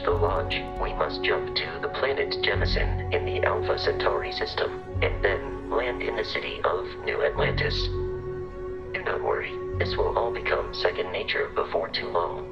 reach the launch, we must jump to the planet Jemison in the Alpha Centauri system, and then land in the city of New Atlantis. Do not worry, this will all become second nature before too long.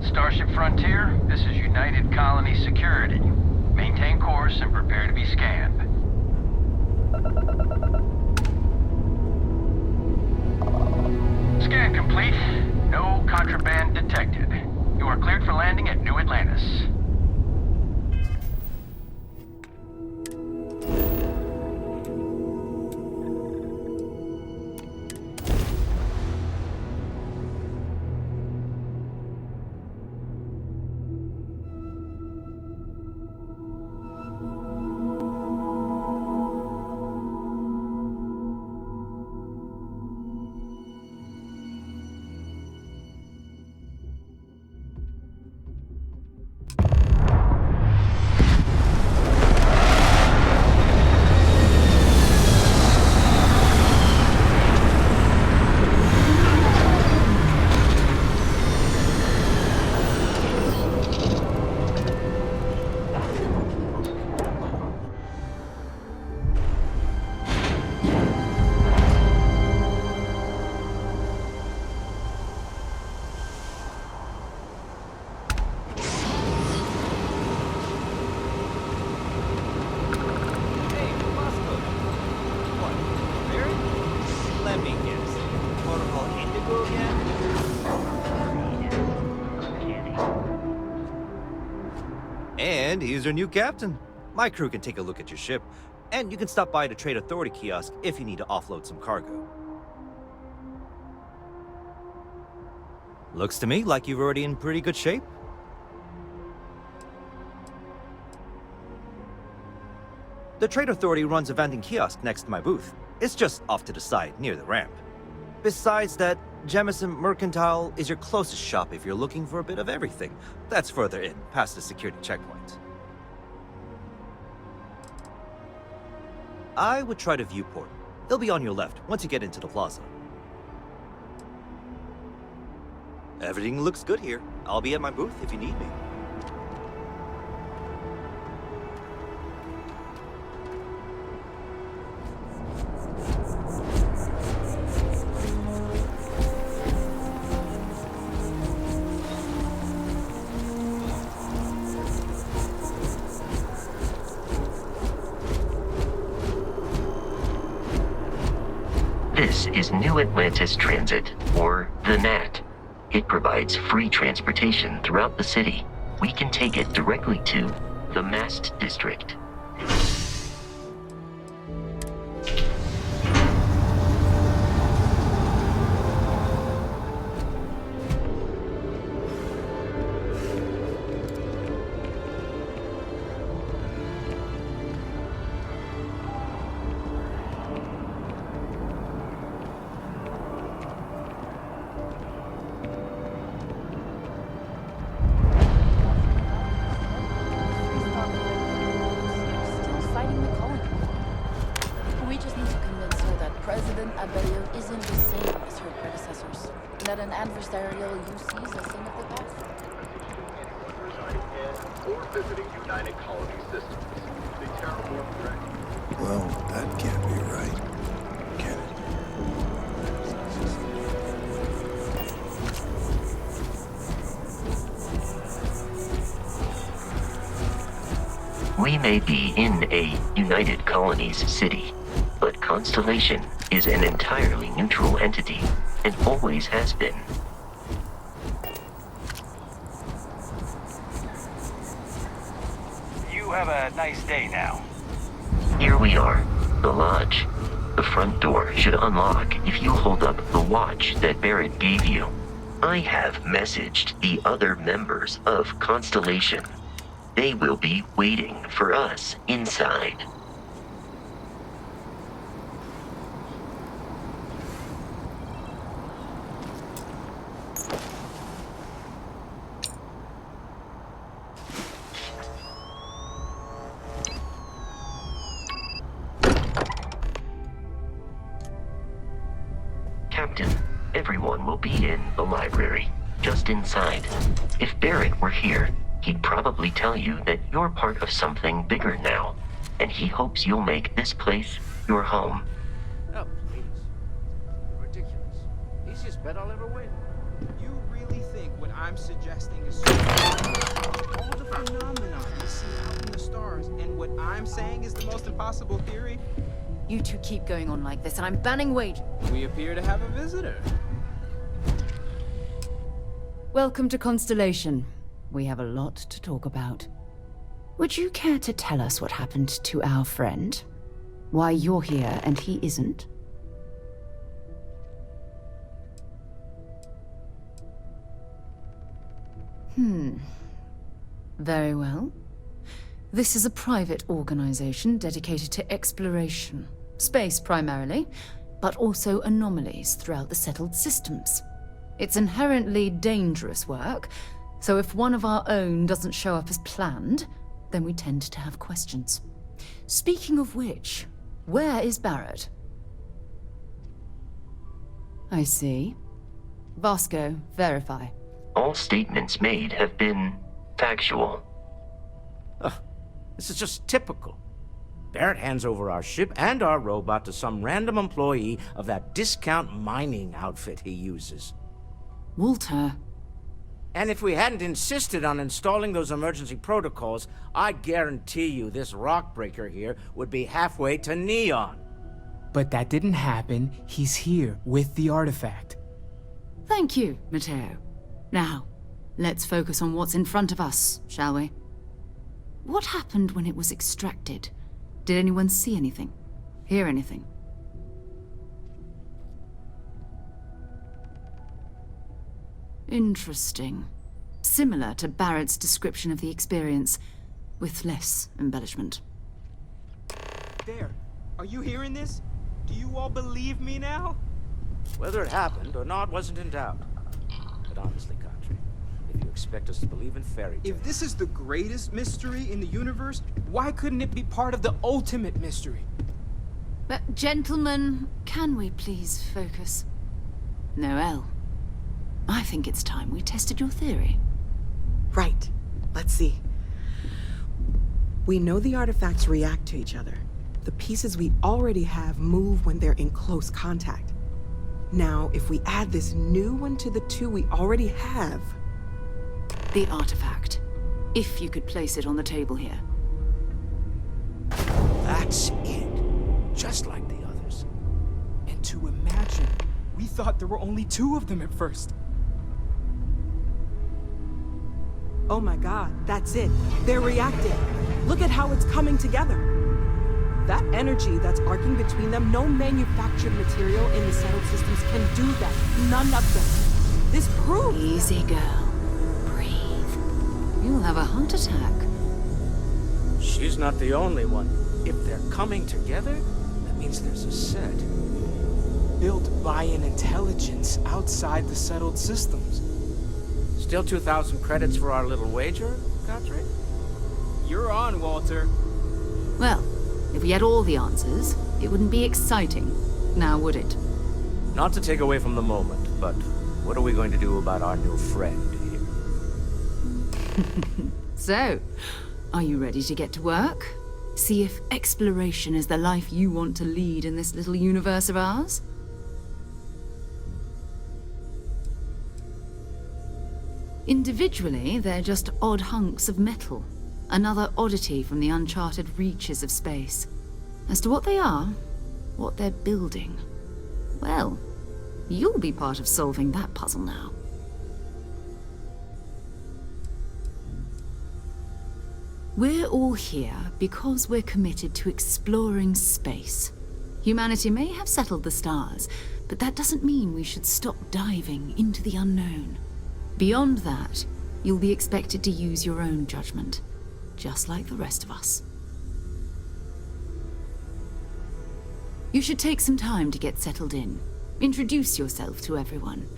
Starship Frontier, this is United Colony Security. Maintain course and prepare to be scanned. Scan complete. No contraband detected. You are cleared for landing at New Atlantis. And he's your new captain. My crew can take a look at your ship, and you can stop by the Trade Authority kiosk if you need to offload some cargo. Looks to me like you're already in pretty good shape. The Trade Authority runs a vending kiosk next to my booth. It's just off to the side, near the ramp. Besides that, Jemison Mercantile is your closest shop if you're looking for a bit of everything. That's further in, past the security checkpoint. I would try the viewport. It'll be on your left once you get into the plaza. Everything looks good here. I'll be at my booth if you need me. This is New Atlantis Transit, or the NAT. It provides free transportation throughout the city. We can take it directly to the Mast District. President Abello isn't the same as her predecessors. That an adversarial UC is a thing of the past. Residing in or visiting United Colony Systems. The terraform threat. Well, that can't be right, can it? We may be in a United Colonies city, but Constellation is an entirely neutral entity, and always has been. You have a nice day now. Here we are, the lodge. The front door should unlock if you hold up the watch that Barrett gave you. I have messaged the other members of Constellation. They will be waiting for us inside. Captain, everyone will be in the library, just inside. If Barrett were here, he'd probably tell you that you're part of something bigger now, and he hopes you'll make this place your home. Oh, please. Ridiculous. Easiest bet I'll ever win. You really think what I'm suggesting is so all the phenomena we see out in the stars, and what I'm saying is the most impossible theory? You two keep going on like this, and I'm banning wager. We appear to have a visitor. Welcome to Constellation. We have a lot to talk about. Would you care to tell us what happened to our friend? Why you're here and he isn't? Very well. This is a private organization dedicated to exploration. Space primarily, but also anomalies throughout the settled systems. It's inherently dangerous work, so if one of our own doesn't show up as planned, then we tend to have questions. Speaking of which, where is Barrett? I see. Vasco, verify. All statements made have been factual. This is just typical. Barrett hands over our ship and our robot to some random employee of that discount mining outfit he uses. Walter. And if we hadn't insisted on installing those emergency protocols, I guarantee you this rock breaker here would be halfway to Neon. But that didn't happen. He's here with the artifact. Thank you, Matteo. Now, let's focus on what's in front of us, shall we? What happened when it was extracted? Did anyone see anything? Hear anything? Interesting. Similar to Barrett's description of the experience, with less embellishment. There. Are you hearing this? Do you all believe me now? Whether it happened or not wasn't in doubt. But honestly, Country, if you expect us to believe in fairy tales... If this is the greatest mystery in the universe, why couldn't it be part of the ultimate mystery? But, gentlemen, can we please focus? Noel, I think it's time we tested your theory. Right. Let's see. We know the artifacts react to each other. The pieces we already have move when they're in close contact. Now, if we add this new one to the two we already have... The artifact. If you could place it on the table here. That's it. Just like the others. And to imagine, we thought there were only two of them at first. Oh my god, that's it. They're reacting. Look at how it's coming together. That energy that's arcing between them, no manufactured material in the settled systems can do that. None of them. This proves... Easy, girl. Breathe. You'll have a heart attack. She's not the only one. If they're coming together, that means there's a set. Built by an intelligence outside the settled systems. Still 2,000 credits for our little wager, Godric? You're on, Walter. Well, if we had all the answers, it wouldn't be exciting. now, would it? Not to take away from the moment, but what are we going to do about our new friend here? So, are you ready to get to work? See if exploration is the life you want to lead in this little universe of ours? Individually, they're just odd hunks of metal. Another oddity from the uncharted reaches of space. As to what they are, what they're building, well, you'll be part of solving that puzzle now. We're all here because we're committed to exploring space. Humanity may have settled the stars, but that doesn't mean we should stop diving into the unknown. Beyond that, you'll be expected to use your own judgment, just like the rest of us. You should take some time to get settled in. Introduce yourself to everyone.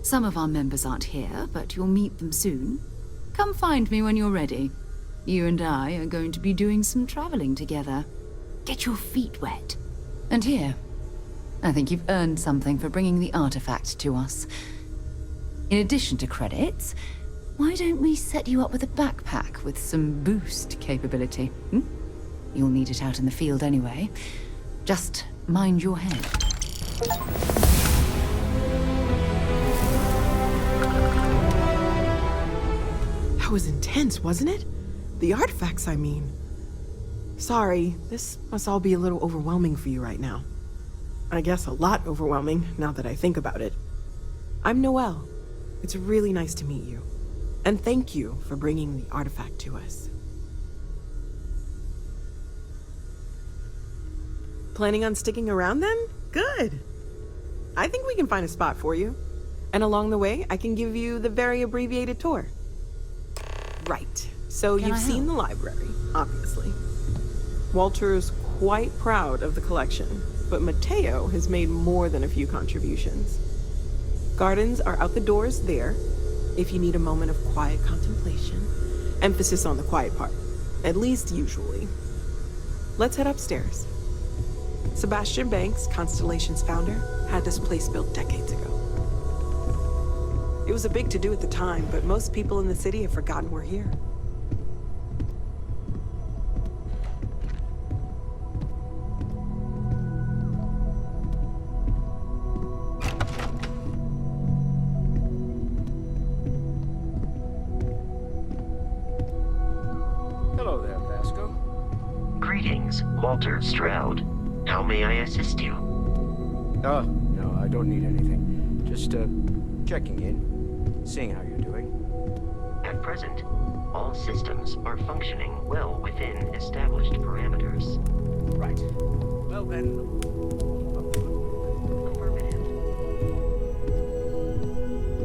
Some of our members aren't here, but you'll meet them soon. Come find me when you're ready. You and I are going to be doing some traveling together. Get your feet wet. And here, I think you've earned something for bringing the artifact to us. In addition to credits, why don't we set you up with a backpack with some boost capability? You'll need it out in the field anyway. Just mind your head. That was intense, wasn't it? The artifacts, I mean. Sorry, this must all be a little overwhelming for you right now. I guess a lot overwhelming, now that I think about it. I'm Noelle. It's really nice to meet you. And thank you for bringing the artifact to us. Planning on sticking around then? Good. I think we can find a spot for you. And along the way, I can give you the very abbreviated tour. Right. So you've seen the library, obviously. Walter's quite proud of the collection, but Mateo has made more than a few contributions. Gardens are out the doors there, if you need a moment of quiet contemplation. Emphasis on the quiet part, at least usually. Let's head upstairs. Sebastian Banks, Constellation's founder, had this place built decades ago. It was a big to-do at the time, but most people in the city have forgotten we're here. Hello there, Vasco. Greetings, Walter Stroud. How may I assist you? Oh, no, I don't need anything. Just, checking in, seeing how you're doing. At present, all systems are functioning well within established parameters. Right. Well then... Affirmative.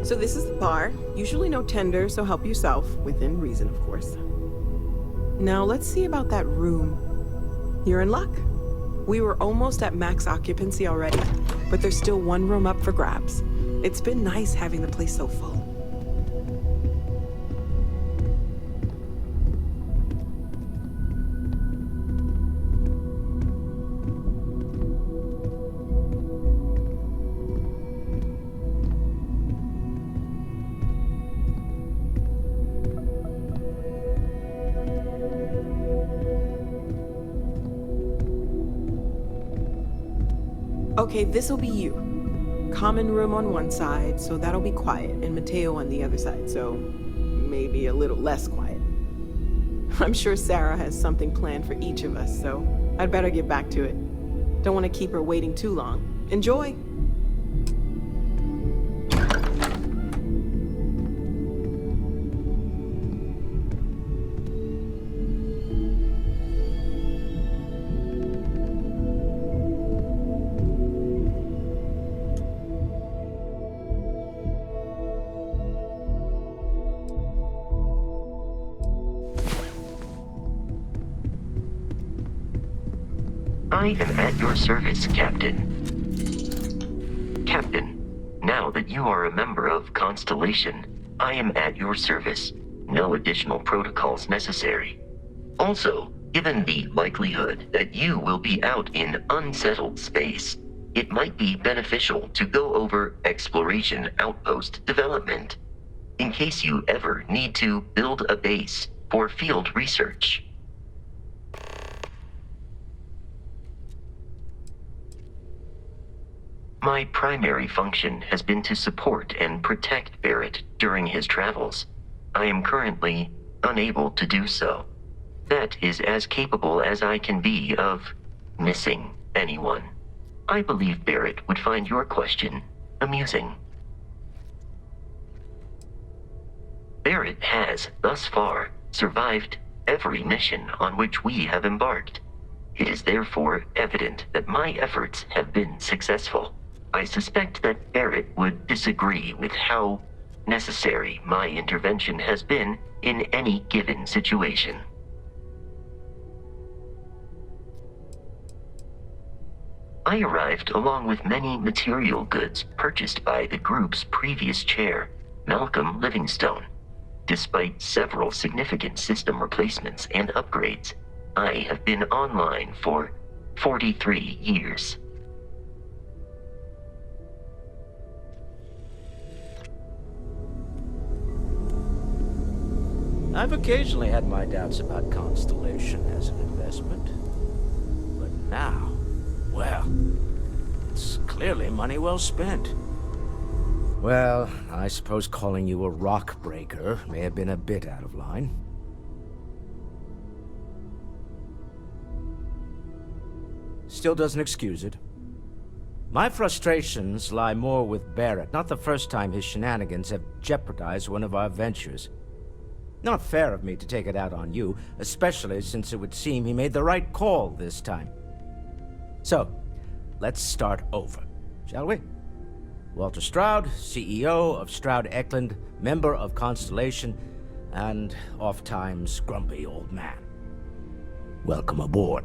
So this is the bar. Usually no tender, so help yourself, within reason, of course. Now let's see about that room. You're in luck. We were almost at max occupancy already, but there's still one room up for grabs. It's been nice having the place so full. Okay, this'll be you. Common room on one side, so that'll be quiet, and Mateo on the other side, so maybe a little less quiet. I'm sure Sarah has something planned for each of us, so I'd better get back to it. Don't want to keep her waiting too long. Enjoy! I am at your service, Captain. Captain, now that you are a member of Constellation, I am at your service. No additional protocols necessary. Also, given the likelihood that you will be out in unsettled space, it might be beneficial to go over exploration outpost development, in case you ever need to build a base for field research. My primary function has been to support and protect Barrett during his travels. I am currently unable to do so. That is as capable as I can be of missing anyone. I believe Barrett would find your question amusing. Barrett has, thus far, survived every mission on which we have embarked. It is therefore evident that my efforts have been successful. I suspect that Barrett would disagree with how necessary my intervention has been in any given situation. I arrived along with many material goods purchased by the group's previous chair, Malcolm Livingstone. Despite several significant system replacements and upgrades, I have been online for 43 years. I've occasionally had my doubts about Constellation as an investment. But now, well, it's clearly money well spent. Well, I suppose calling you a rock breaker may have been a bit out of line. Still doesn't excuse it. My frustrations lie more with Barrett, not the first time his shenanigans have jeopardized one of our ventures. Not fair of me to take it out on you, especially since it would seem he made the right call this time. So, let's start over, shall we? Walter Stroud, CEO of Stroud Eklund, member of Constellation, and oft-times grumpy old man. Welcome aboard.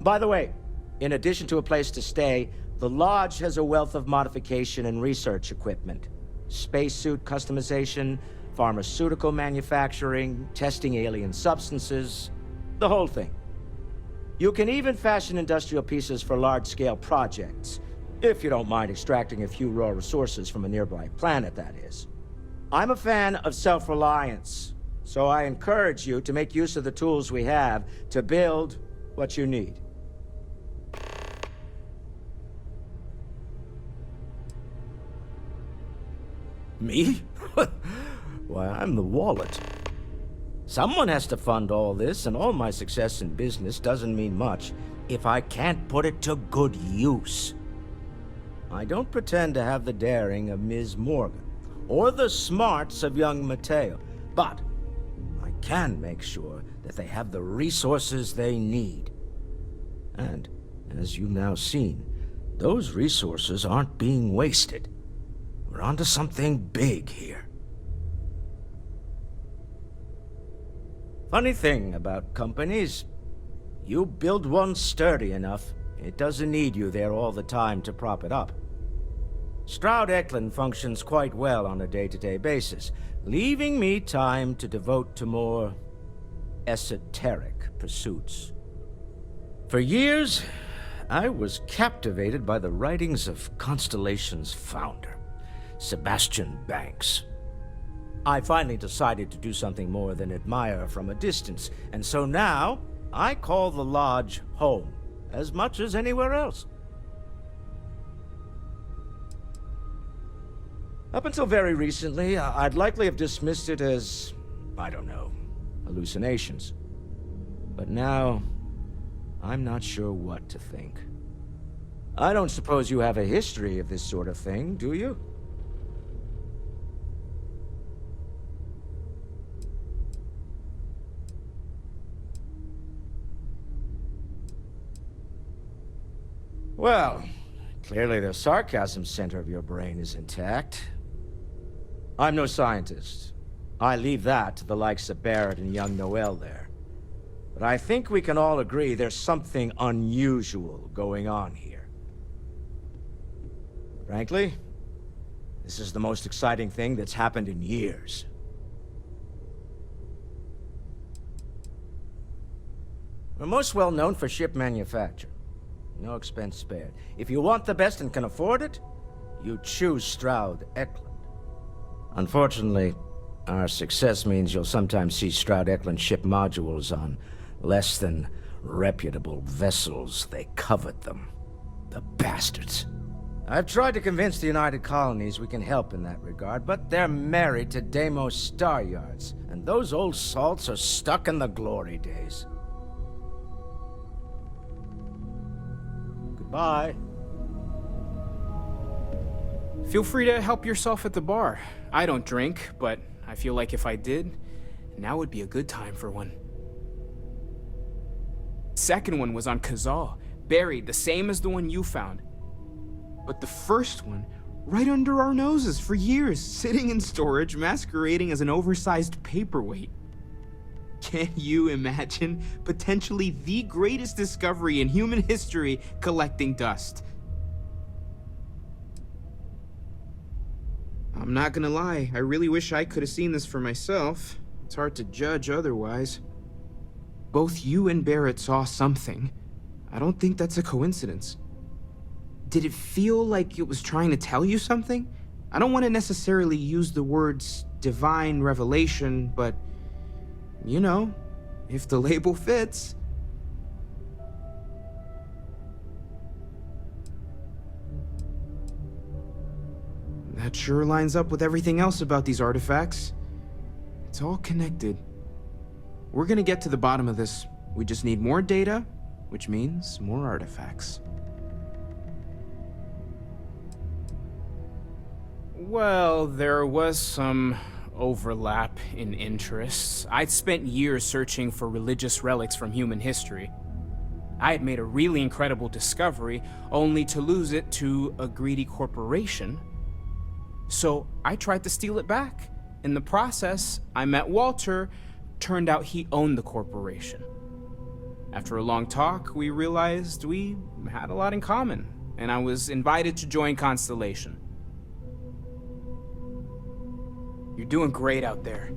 By the way, in addition to a place to stay, the Lodge has a wealth of modification and research equipment. Spacesuit customization, pharmaceutical manufacturing, testing alien substances, the whole thing. You can even fashion industrial pieces for large-scale projects, if you don't mind extracting a few raw resources from a nearby planet, that is. I'm a fan of self-reliance, so I encourage you to make use of the tools we have to build what you need. Me? Why, I'm the wallet. Someone has to fund all this, and all my success in business doesn't mean much if I can't put it to good use. I don't pretend to have the daring of Ms. Morgan, or the smarts of young Mateo, but I can make sure that they have the resources they need. And, as you've now seen, those resources aren't being wasted. We're onto something big here. Funny thing about companies, you build one sturdy enough, it doesn't need you there all the time to prop it up. Stroud Eklund functions quite well on a day-to-day basis, leaving me time to devote to more esoteric pursuits. For years, I was captivated by the writings of Constellation's founder, Sebastian Banks. I finally decided to do something more than admire from a distance, and so now I call the Lodge home, as much as anywhere else. Up until very recently, I'd likely have dismissed it as, I don't know, hallucinations. But now, I'm not sure what to think. I don't suppose you have a history of this sort of thing, do you? Well, clearly the sarcasm center of your brain is intact. I'm no scientist. I leave that to the likes of Barrett and young Noel there. But I think we can all agree there's something unusual going on here. Frankly, this is the most exciting thing that's happened in years. We're most well known for ship manufacture. No expense spared. If you want the best and can afford it, you choose Stroud Eklund. Unfortunately, our success means you'll sometimes see Stroud Eklund ship modules on less than reputable vessels. They covet them. The bastards. I've tried to convince the United Colonies we can help in that regard, but they're married to Deimos Star Yards, and those old salts are stuck in the glory days. Goodbye. Feel free to help yourself at the bar. I don't drink, but I feel like if I did, now would be a good time for one. Second one was on Kazal, buried the same as the one you found. But the first one, right under our noses for years, sitting in storage, masquerading as an oversized paperweight. Can you imagine potentially the greatest discovery in human history collecting dust? I'm not gonna lie, I really wish I could have seen this for myself. It's hard to judge otherwise. Both you and Barrett saw something. I don't think that's a coincidence. Did it feel like it was trying to tell you something? I don't want to necessarily use the words divine revelation, but, you know, if the label fits. That sure lines up with everything else about these artifacts. It's all connected. We're gonna get to the bottom of this. We just need more data, which means more artifacts. Well, there was some overlap in interests. I'd spent years searching for religious relics from human history. I had made a really incredible discovery, only to lose it to a greedy corporation. So I tried to steal it back. In the process, I met Walter. Turned out he owned the corporation. After a long talk, we realized we had a lot in common, and I was invited to join Constellation. You're doing great out there.